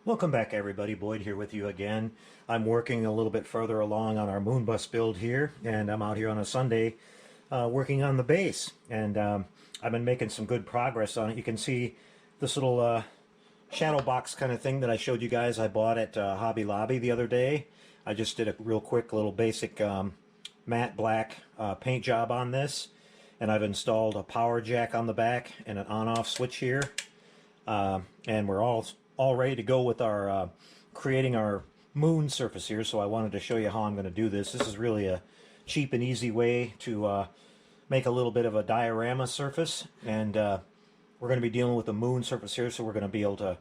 Welcome back everybody, Boyd here with you again. I'm working a little bit further along on our moon bus build here, and I'm out here on a Sunday working on the base, and I've been making some good progress on it. You can see this little shadow box kind of thing that I showed you guys I bought at Hobby Lobby the other day. I just did a real quick little basic matte black paint job on this, and I've installed a power jack on the back and an on-off switch here, and we're all ready to go with our creating our moon surface here. So I wanted to show you how I'm going to do this. This is really a cheap and easy way to make a little bit of a diorama surface, and we're going to be dealing with the moon surface here, so we're going to be able to,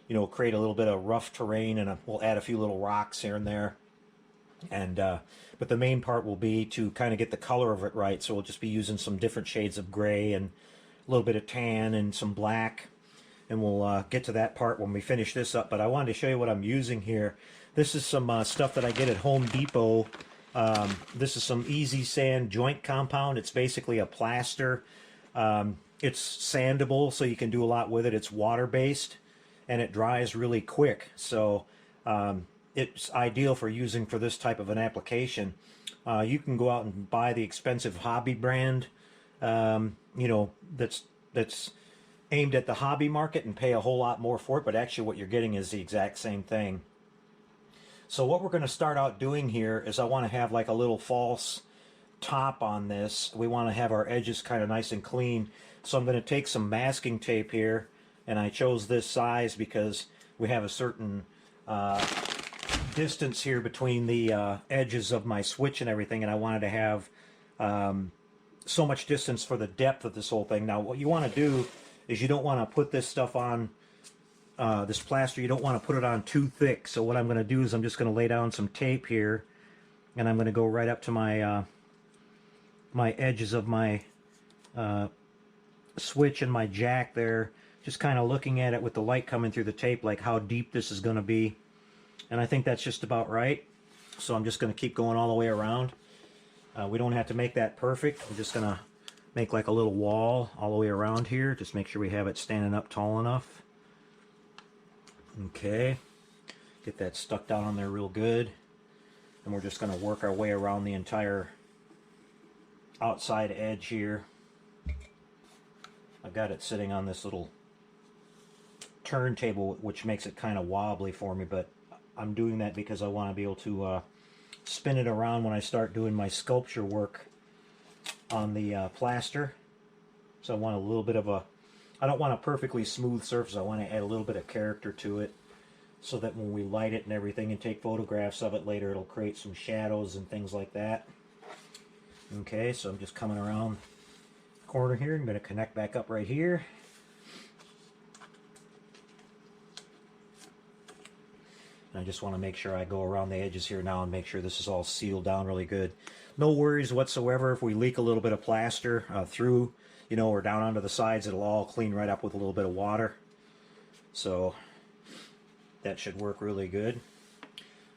you know, create a little bit of rough terrain, and we'll add a few little rocks here and there, and but the main part will be to kind of get the color of it right. So we'll just be using some different shades of gray and a little bit of tan and some black, and we'll get to that part when we finish this up. But I wanted to show you what I'm using here. This is some stuff that I get at Home Depot. This is some Easy Sand joint compound. It's basically a plaster. It's sandable, so you can do a lot with it. It's water-based, and it dries really quick. So it's ideal for using for this type of an application. You can go out and buy the expensive hobby brand, you know, that's aimed at the hobby market, and pay a whole lot more for it, but actually what you're getting is the exact same thing. So what we're going to start out doing here is I want to have like a little false top on this. We want to have our edges kind of nice and clean. So I'm going to take some masking tape here, and I chose this size because we have a certain distance here between the edges of my switch and everything, and I wanted to have so much distance for the depth of this whole thing. Now what you want to do is you don't want to put this stuff on, this plaster, you don't want to put it on too thick. So what I'm going to do is I'm just going to lay down some tape here, and I'm going to go right up to my my edges of my switch and my jack there, just kind of looking at it with the light coming through the tape, like how deep this is going to be. And I think that's just about right. So I'm just going to keep going all the way around. We don't have to make that perfect. I'm just going to make like a little wall all the way around here. Just make sure we have it standing up tall enough. Okay, get that stuck down on there real good, and we're just going to work our way around the entire outside edge here. I've got it sitting on this little turntable, which makes it kind of wobbly for me, but I'm doing that because I want to be able to spin it around when I start doing my sculpture work on the plaster. So I want a little bit of a, I don't want a perfectly smooth surface. I want to add a little bit of character to it, so that when we light it and everything and take photographs of it later, it'll create some shadows and things like that. Okay, so I'm just coming around the corner here. I'm going to connect back up right here. I just want to make sure I go around the edges here now and make sure this is all sealed down really good. No worries whatsoever if we leak a little bit of plaster through, you know, or down onto the sides. It'll all clean right up with a little bit of water. So that should work really good.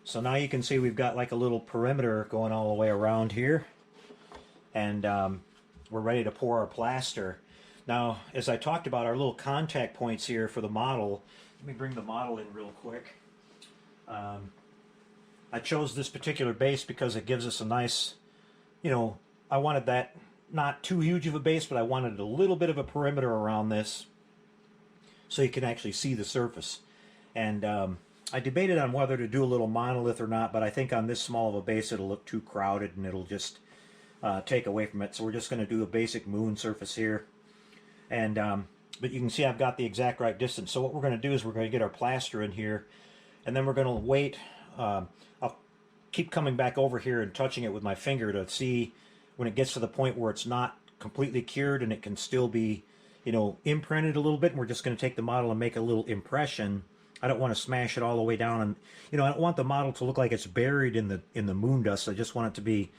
So now you can see we've got like a little perimeter going all the way around here, and we're ready to pour our plaster. Now, as I talked about, our little contact points here for the model, let me bring the model in real quick. I chose this particular base because it gives us a nice, you know, I wanted that not too huge of a base, but I wanted a little bit of a perimeter around this so you can actually see the surface. And I debated on whether to do a little monolith or not, but I think on this small of a base it'll look too crowded and it'll just take away from it. So we're just going to do a basic moon surface here. And but you can see I've got the exact right distance. So what we're going to do is we're going to get our plaster in here, and then we're going to wait. I'll keep coming back over here and touching it with my finger to see when it gets to the point where it's not completely cured and it can still be, you know, imprinted a little bit. And we're just going to take the model and make a little impression. I don't want to smash it all the way down, and you know, I don't want the model to look like it's buried in the moon dust. I just want it to be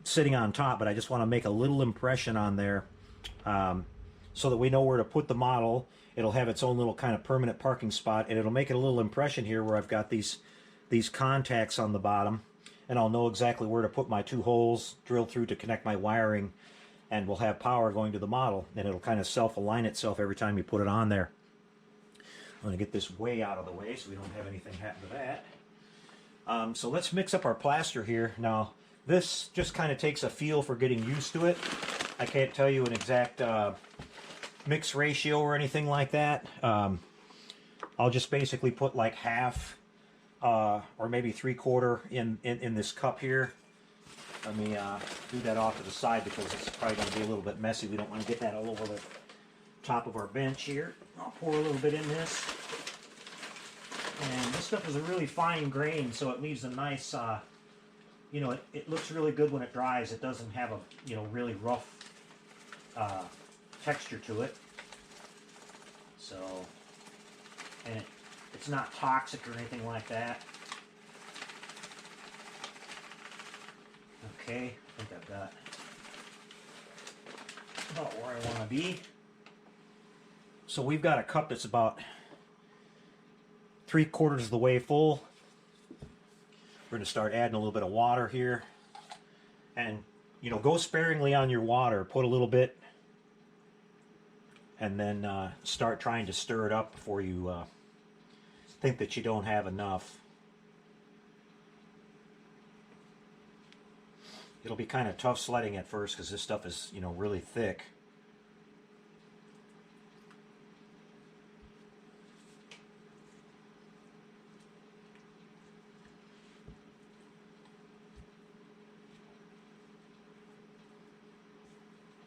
sitting on top, but I just want to make a little impression on there, so that we know where to put the model. It'll have its own little kind of permanent parking spot, and it'll make it a little impression here where I've got these contacts on the bottom, and I'll know exactly where to put my two holes drilled through to connect my wiring, and we'll have power going to the model, and it'll kind of self-align itself every time you put it on there. I'm going to get this way out of the way so we don't have anything happen to that. So let's mix up our plaster here. Now, this just kind of takes a feel for getting used to it. I can't tell you an exact mix ratio or anything like that. I'll just basically put like half or maybe 3/4 in this cup here. Let me do that off to the side because it's probably going to be a little bit messy. We don't want to get that all over the top of our bench here. I'll pour a little bit in this. And this stuff is a really fine grain, so it leaves a nice, you know, it looks really good when it dries. It doesn't have a, you know, really rough texture to it. So, and it's not toxic or anything like that. Okay, I think I've got about where I want to be. So we've got a cup that's about 3/4 of the way full. We're going to start adding a little bit of water here. And, you know, go sparingly on your water. Put a little bit and then start trying to stir it up before you think that you don't have enough. It'll be kind of tough sledding at first because this stuff is, you know, really thick.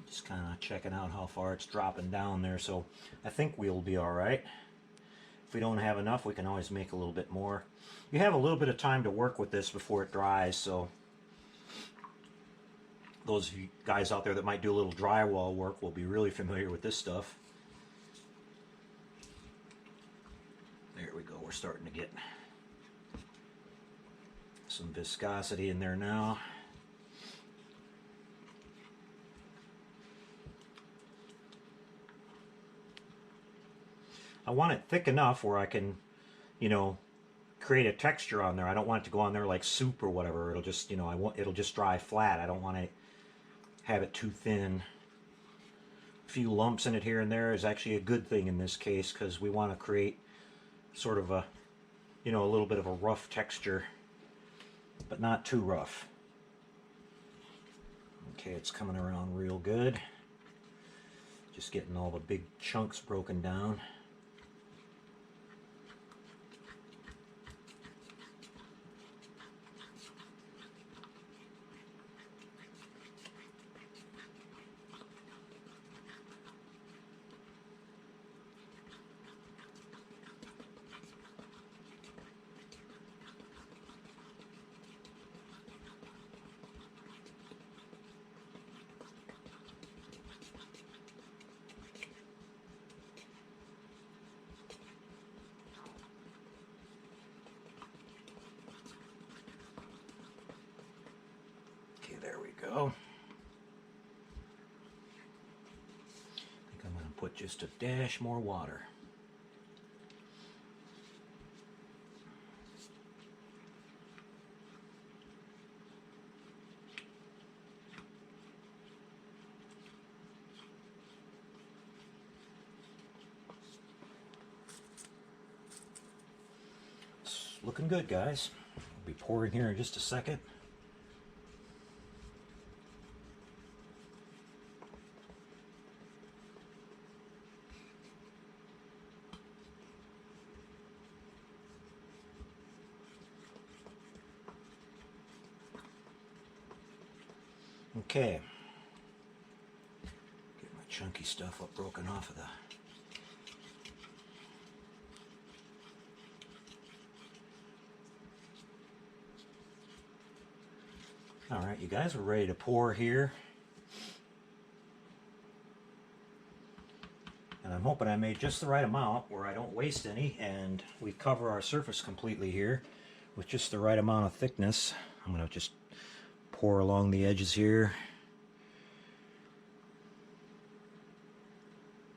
Just kind of checking out how far it's dropping down there, so I think we'll be all right. If we don't have enough, we can always make a little bit more. You have a little bit of time to work with this before it dries, so those of you guys out there that might do a little drywall work will be really familiar with this stuff. There we go, we're starting to get some viscosity in there now. I want it thick enough where I can, you know, create a texture on there. I don't want it to go on there like soup or whatever. It'll just, you know, it'll just dry flat. I don't want to have it too thin. A few lumps in it here and there is actually a good thing in this case because we want to create sort of a, you know, a little bit of a rough texture, but not too rough. Okay, it's coming around real good. Just getting all the big chunks broken down. There we go. I think I'm going to put just a dash more water. It's looking good, guys. I'll be pouring here in just a second. Okay, get my chunky stuff up broken off of the Alright, you guys, we're ready to pour here. And I'm hoping I made just the right amount where I don't waste any and we cover our surface completely here with just the right amount of thickness. I'm going to just pour along the edges here.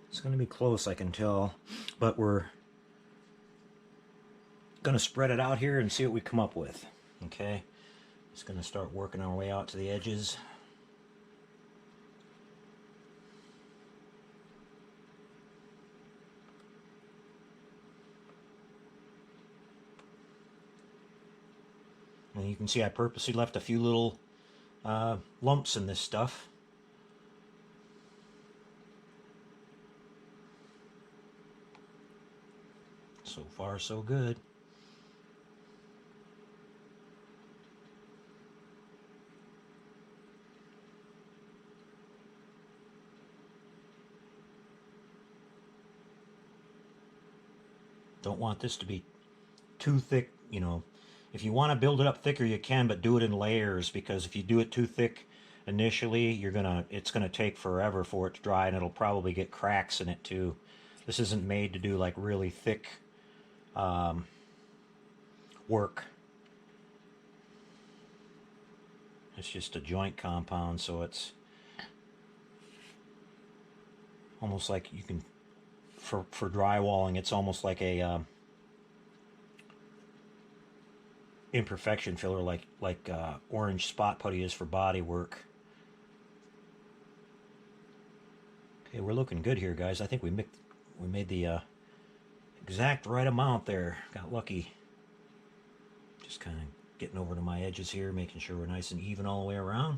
It's going to be close, I can tell, but we're going to spread it out here and see what we come up with. Okay, just going to start working our way out to the edges. And you can see I purposely left a few little lumps in this stuff. So far, so good. Don't want this to be too thick, you know. If you want to build it up thicker, you can, but do it in layers, because if you do it too thick initially, it's gonna take forever for it to dry, and it'll probably get cracks in it too. This isn't made to do like really thick work. It's just a joint compound, so it's almost like you can, for drywalling, it's almost like a imperfection filler, like orange spot putty is for body work. Okay, we're looking good here, guys. I think we made the exact right amount there. Got lucky. Just kind of getting over to my edges here, making sure we're nice and even all the way around.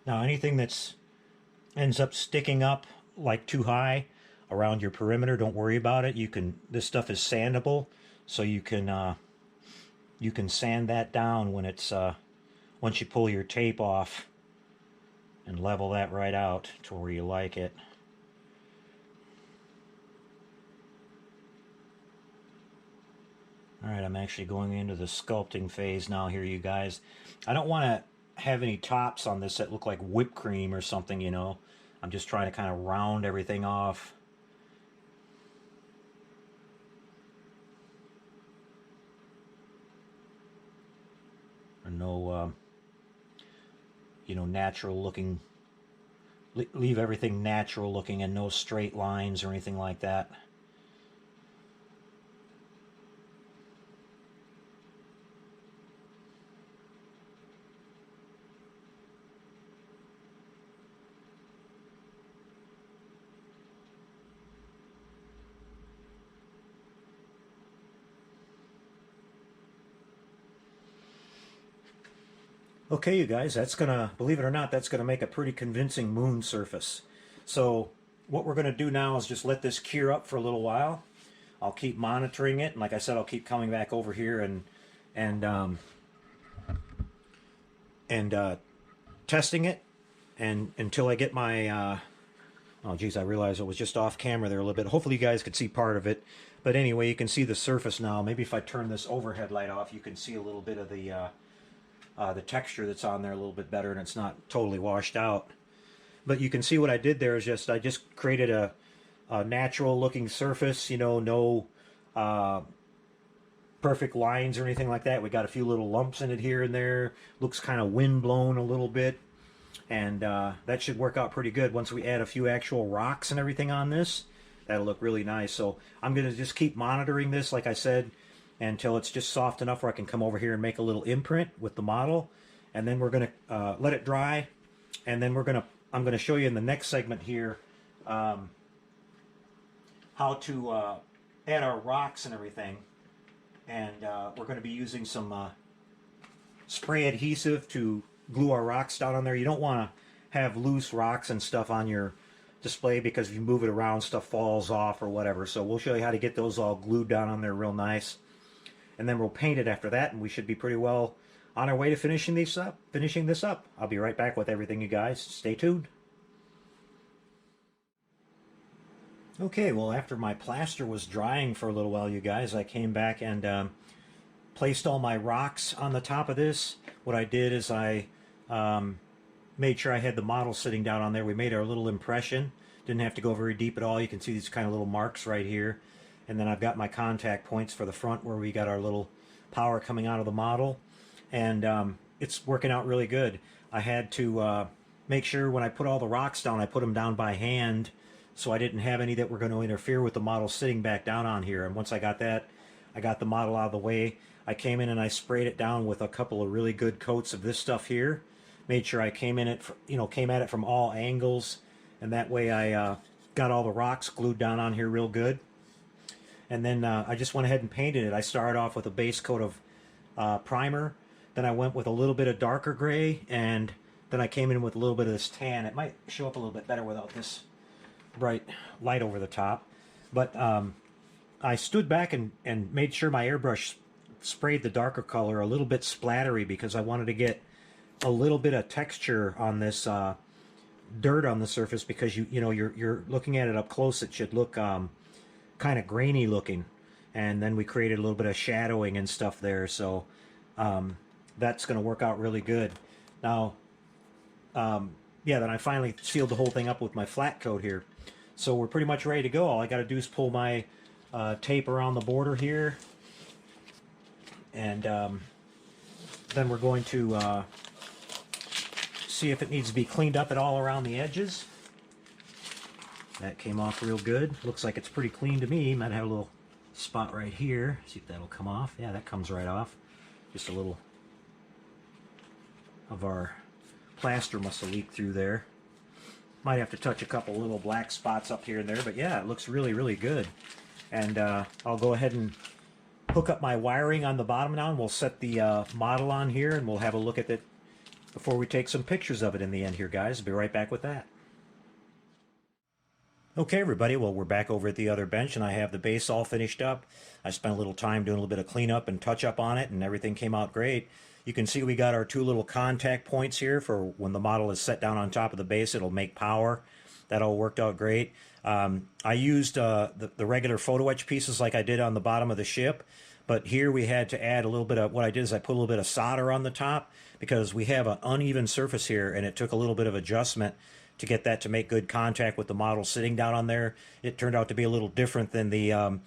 Now anything that's ends up sticking up like too high around your perimeter, don't worry about it. This stuff is sandable, so you can sand that down when it's once you pull your tape off, and level that right out to where you like it. Alright, I'm actually going into the sculpting phase now here, you guys. I don't want to have any tops on this that look like whipped cream or something, you know. I'm just trying to kind of round everything off. Or no, you know, natural looking. Leave everything natural looking and no straight lines or anything like that. Okay, you guys, that's gonna, believe it or not, that's gonna make a pretty convincing moon surface. So what we're gonna do now is just let this cure up for a little while. I'll keep monitoring it, and like I said, I'll keep coming back over here and testing it, and until I get my oh geez, I realized it was just off camera there a little bit. Hopefully you guys could see part of it, but anyway, you can see the surface now. Maybe if I turn this overhead light off, you can see a little bit of the texture that's on there a little bit better, and it's not totally washed out. But you can see what I did there is I just created a natural looking surface, you know, no perfect lines or anything like that. We got a few little lumps in it here and there. Looks kind of wind blown a little bit, and that should work out pretty good. Once we add a few actual rocks and everything on this, that'll look really nice. So I'm going to just keep monitoring this, like I said, until it's just soft enough where I can come over here and make a little imprint with the model, and then we're going to let it dry, and then I'm going to show you in the next segment here how to add our rocks and everything, and we're going to be using some spray adhesive to glue our rocks down on there. You don't want to have loose rocks and stuff on your display, because if you move it around, stuff falls off or whatever. So we'll show you how to get those all glued down on there real nice, and then we'll paint it after that, and we should be pretty well on our way to finishing this up. I'll be right back with everything, you guys. Stay tuned. Okay, well, after my plaster was drying for a little while, you guys, I came back and placed all my rocks on the top of this. What I did is I made sure I had the model sitting down on there. We made our little impression Didn't have to go very deep at all. You can see these kind of little marks right here. And then I've got my contact points for the front where we got our little power coming out of the model. And it's working out really good. I had to make sure when I put all the rocks down, I put them down by hand, so I didn't have any that were going to interfere with the model sitting back down on here. And once I got that, I got the model out of the way. I came in and I sprayed it down with a couple of really good coats of this stuff here. Made sure I came at it from all angles, and that way I got all the rocks glued down on here real good. And then I just went ahead and painted it. I started off with a base coat of primer, then I went with a little bit of darker gray, and then I came in with a little bit of this tan. It might show up a little bit better without this bright light over the top. But I stood back and made sure my airbrush sprayed the darker color a little bit splattery, because I wanted to get a little bit of texture on this dirt on the surface, because you're looking at it up close, it should look kind of grainy looking. And then we created a little bit of shadowing and stuff there, so that's going to work out really good. Now yeah, then I finally sealed the whole thing up with my flat coat here, so we're pretty much ready to go. All I got to do is pull my tape around the border here, and then we're going to see if it needs to be cleaned up at all around the edges. That came off real good. Looks like it's pretty clean to me. Might have a little spot right here. See if that'll come off. Yeah, that comes right off. Just a little of our plaster must have leaked through there. Might have to touch a couple little black spots up here and there, but yeah, it looks really, really good. And I'll go ahead and hook up my wiring on the bottom now, and we'll set the model on here, and we'll have a look at it before we take some pictures of it in the end here, guys. I'll be right back with that. Okay, everybody, well, we're back over at the other bench, and I have the base all finished up. I spent a little time doing a little bit of cleanup and touch-up on it, and everything came out great. You can see we got our two little contact points here for when the model is set down on top of the base. It'll make power. That all worked out great. I used the regular photo etch pieces like I did on the bottom of the ship, but here we had to add a little bit of, what I did is I put a little bit of solder on the top, because we have an uneven surface here, and it took a little bit of adjustment to get that to make good contact with the model sitting down on there. It turned out to be a little different than the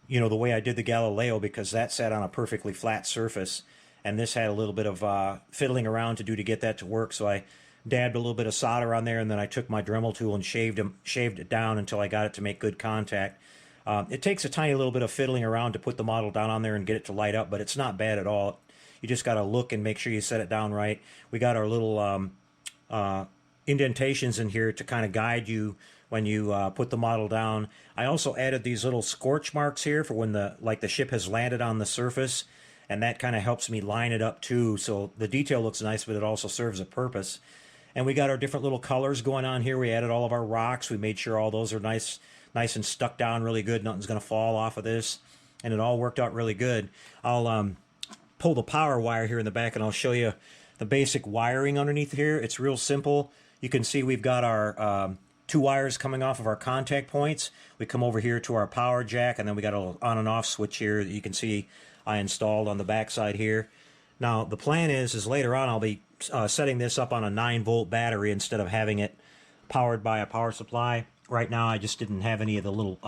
the way I did the Galileo, because that sat on a perfectly flat surface, and this had a little bit of fiddling around to do to get that to work. So I dabbed a little bit of solder on there, and then I took my Dremel tool and shaved it down until I got it to make good contact. It takes a tiny little bit of fiddling around to put the model down on there and get it to light up, but it's not bad at all. You just got to look and make sure you set it down right. We got our little indentations in here to kind of guide you when you put the model down. I also added these little scorch marks here for when the ship has landed on the surface, and that kind of helps me line it up too, so the detail looks nice, but it also serves a purpose. And we got our different little colors going on here. We added all of our rocks. We made sure all those are nice and stuck down really good. Nothing's going to fall off of this, and it all worked out really good. I'll pull the power wire here in the back, and I'll show you the basic wiring underneath here. It's real simple. You can see we've got our two wires coming off of our contact points. We come over here to our power jack, and then we got a little on and off switch here that you can see I installed on the back side here. Now the plan is later on I'll be setting this up on a 9-volt battery instead of having it powered by a power supply. Right now I just didn't have any of the little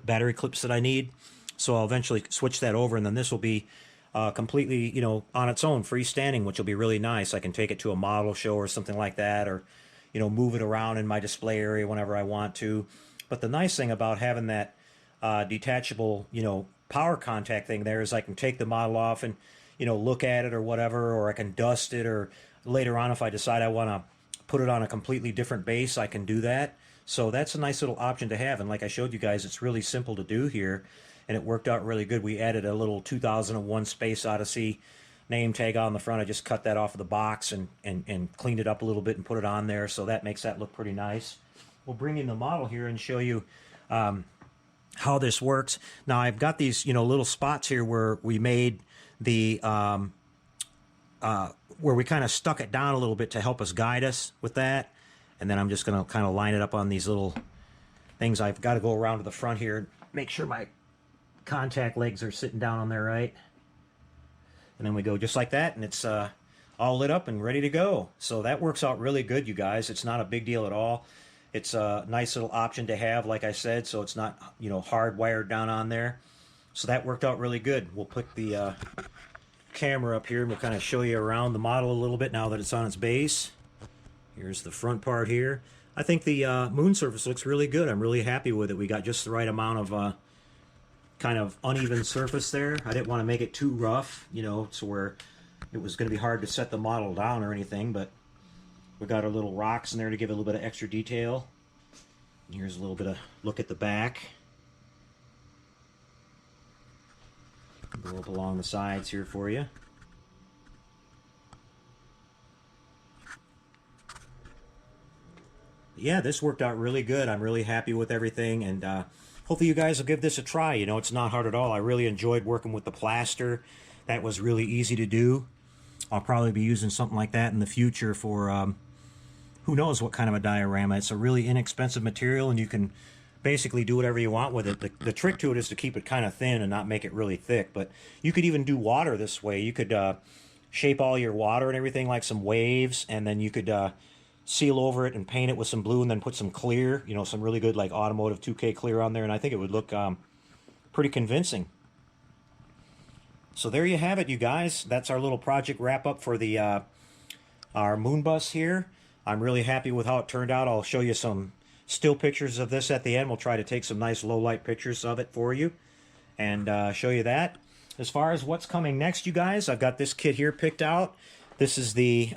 battery clips that I need, so I'll eventually switch that over, and then this will be completely on its own, freestanding, which will be really nice. I can take it to a model show or something like that, or move it around in my display area whenever I want to. But the nice thing about having that detachable power contact thing there is I can take the model off and look at it or whatever, or I can dust it, or later on if I decide I want to put it on a completely different base, I can do that. So that's a nice little option to have, and like I showed you guys, it's really simple to do here, and it worked out really good. We added a little 2001 Space Odyssey name tag on the front. I just cut that off of the box and cleaned it up a little bit and put it on there, so that makes that look pretty nice. We'll bring in the model here and show you how this works. Now I've got these little spots here where we made the where we kind of stuck it down a little bit to help us guide us with that, and then I'm just going to kind of line it up on these little things. I've got to go around to the front here and make sure my contact legs are sitting down on there right, and then we go just like that, and it's all lit up and ready to go. So that works out really good, you guys. It's not a big deal at all. It's a nice little option to have, like I said, so it's not, you know, hardwired down on there. So that worked out really good. We'll put the camera up here and we'll kind of show you around the model a little bit now that it's on its base. Here's the front part here. I think the moon surface looks really good. I'm really happy with it. We got just the right amount of kind of uneven surface there. I didn't want to make it too rough, you know, to where it was going to be hard to set the model down or anything, but we got our little rocks in there to give it a little bit of extra detail. Here's a little bit of look at the back. Go up along the sides here for you. Yeah, this worked out really good. I'm really happy with everything, and hopefully you guys will give this a try. You know, it's not hard at all. I really enjoyed working with the plaster. That was really easy to do. I'll probably be using something like that in the future for who knows what kind of a diorama. It's a really inexpensive material, and you can basically do whatever you want with it. The trick to it is to keep it kind of thin and not make it really thick, but you could even do water this way. You could shape all your water and everything like some waves, and then you could seal over it and paint it with some blue and then put some clear, you know, some really good like automotive 2K clear on there, and I think it would look pretty convincing. So there you have it, you guys. That's our little project wrap up for the our moon bus here. I'm really happy with how it turned out. I'll show you some still pictures of this at the end. We'll try to take some nice low light pictures of it for you and show you that. As far as what's coming next, you guys, I've got this kit here picked out. This is the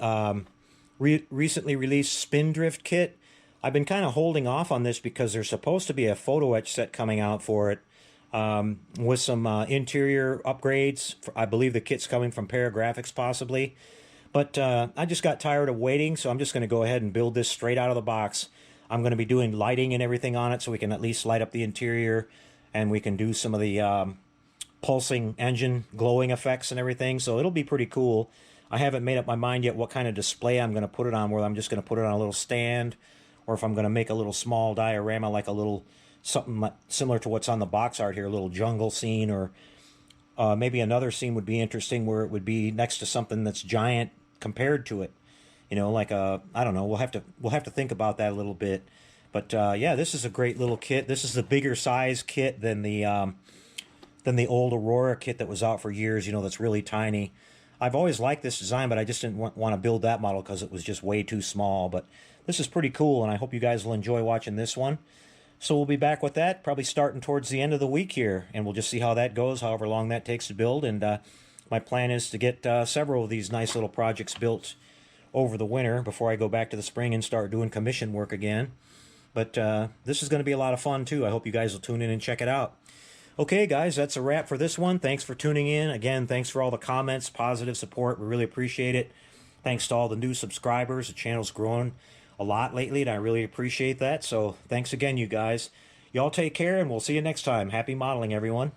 recently released Spindrift kit. I've been kind of holding off on this because there's supposed to be a photo etch set coming out for it with some interior upgrades. I believe the kit's coming from Paragraphics possibly. But I just got tired of waiting, so I'm just going to go ahead and build this straight out of the box. I'm going to be doing lighting and everything on it so we can at least light up the interior, and we can do some of the pulsing engine glowing effects and everything, so it'll be pretty cool. I haven't made up my mind yet what kind of display I'm going to put it on, whether I'm just going to put it on a little stand or if I'm going to make a little small diorama like a little something similar to what's on the box art here, a little jungle scene, or maybe another scene would be interesting where it would be next to something that's giant compared to it. You know, like a, I don't know, we'll have to think about that a little bit. But yeah, this is a great little kit. This is the bigger size kit than the old Aurora kit that was out for years, you know, that's really tiny. I've always liked this design, but I just didn't want to build that model because it was just way too small. But this is pretty cool, and I hope you guys will enjoy watching this one. So we'll be back with that, probably starting towards the end of the week here, and we'll just see how that goes, however long that takes to build. And my plan is to get several of these nice little projects built over the winter before I go back to the spring and start doing commission work again. But this is going to be a lot of fun, too. I hope you guys will tune in and check it out. Okay, guys, that's a wrap for this one. Thanks for tuning in. Again, thanks for all the comments, positive support. We really appreciate it. Thanks to all the new subscribers. The channel's grown a lot lately, and I really appreciate that. So thanks again, you guys. Y'all take care, and we'll see you next time. Happy modeling, everyone.